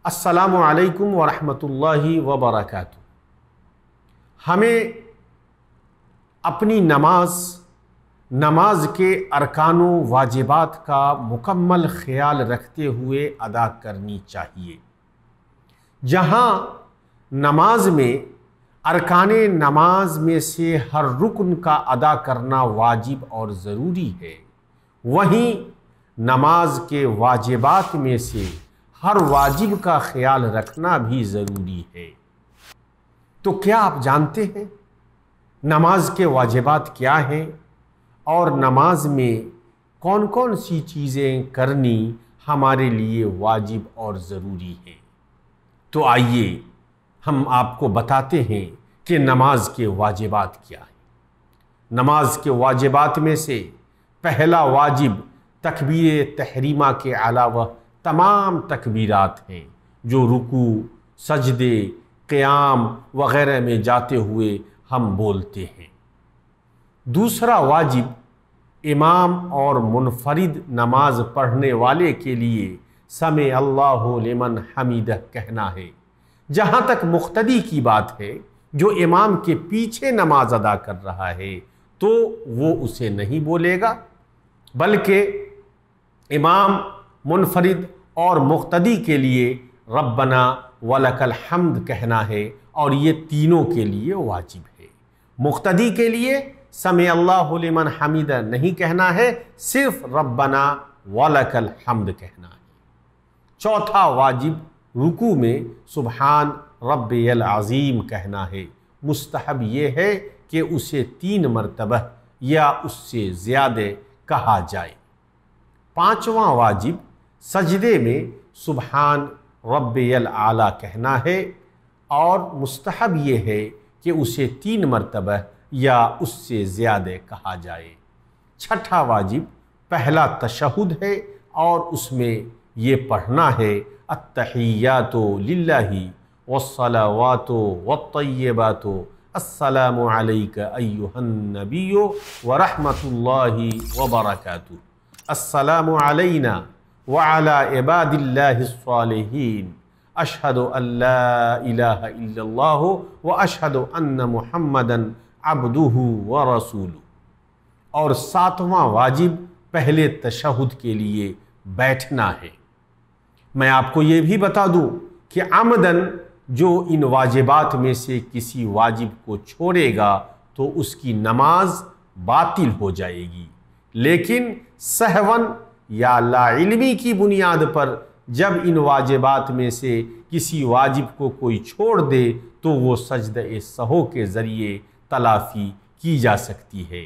السلام علیکم ورحمۃ اللہ وبرکاتہ۔ ہمیں اپنی نماز کے ارکان و واجبات کا مکمل خیال رکھتے ہوئے ادا کرنی چاہیے۔ جہاں نماز میں ارکان نماز میں سے ہر رکن کا ادا کرنا واجب اور ضروری ہے، وہیں نماز کے واجبات میں سے ہر واجب کا خیال رکھنا بھی ضروری ہے۔ تو کیا آپ جانتے ہیں نماز کے واجبات کیا ہیں اور نماز میں کون کون سی چیزیں کرنی ہمارے لیے واجب اور ضروری ہیں؟ تو آئیے ہم آپ کو بتاتے ہیں کہ نماز کے واجبات کیا ہیں۔ نماز کے واجبات میں سے پہلا واجب تکبیر تحریمہ کے علاوہ تمام تکبیرات ہیں جو رکوع، سجدے، قیام وغیرہ میں جاتے ہوئے ہم بولتے ہیں۔ دوسرا واجب امام اور منفرد نماز پڑھنے والے کے لیے سمع اللہ لمن حمیدہ کہنا ہے۔ جہاں تک مقتدی کی بات ہے، جو امام کے پیچھے نماز ادا کر رہا ہے تو وہ اسے نہیں بولے گا، بلکہ امام، منفرد اور مقتدی کے لیے ربنا ولک الحمد کہنا ہے، اور یہ تینوں کے لیے واجب ہے۔ مقتدی کے لیے سمع اللہ لمن حمیدہ نہیں کہنا ہے، صرف ربنا ولک الحمد کہنا ہے۔ چوتھا واجب رکوع میں سبحان ربی العظیم کہنا ہے۔ مستحب یہ ہے کہ اسے 3 مرتبہ یا اس سے زیادہ کہا جائے۔ پانچواں واجب سجدے میں سبحان ربی الاعلیٰ کہنا ہے، اور مستحب یہ ہے کہ اسے 3 مرتبہ یا اس سے زیادہ کہا جائے۔ چھٹا واجب پہلا تشہد ہے، اور اس میں یہ پڑھنا ہے التحیات للہ والصلوات والطیبات السلام علیک ایہا النبی ورحمۃ اللہ وبرکاتہ، السلام علینا وعلى عباد اللہ الصالحین، اشہد ان لا الہ الا اللہ واشہد ان محمدا عبدہ ورسولہ۔ اور 7واں واجب پہلے تشہد کے لیے بیٹھنا ہے۔ میں آپ کو یہ بھی بتا دوں کہ عمداً جو ان واجبات میں سے کسی واجب کو چھوڑے گا تو اس کی نماز باطل ہو جائے گی، لیکن سہواً یا لا علمی کی بنیاد پر جب ان واجبات میں سے کسی واجب کو کوئی چھوڑ دے تو وہ سجدہ سہو کے ذریعے تلافی کی جا سکتی ہے۔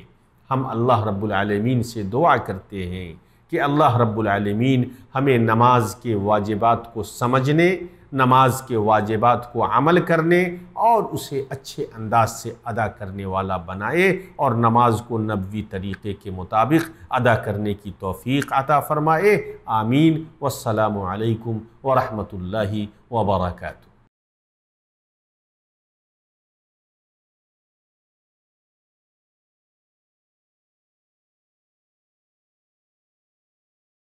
ہم اللہ رب العالمین سے دعا کرتے ہیں کہ اللہ رب العالمین ہمیں نماز کے واجبات کو سمجھنے، نماز کے واجبات کو عمل کرنے اور اسے اچھے انداز سے ادا کرنے والا بنائے، اور نماز کو نبوی طریقے کے مطابق ادا کرنے کی توفیق عطا فرمائے۔ آمین۔ والسلام علیکم ورحمۃ اللہ وبرکاتہ۔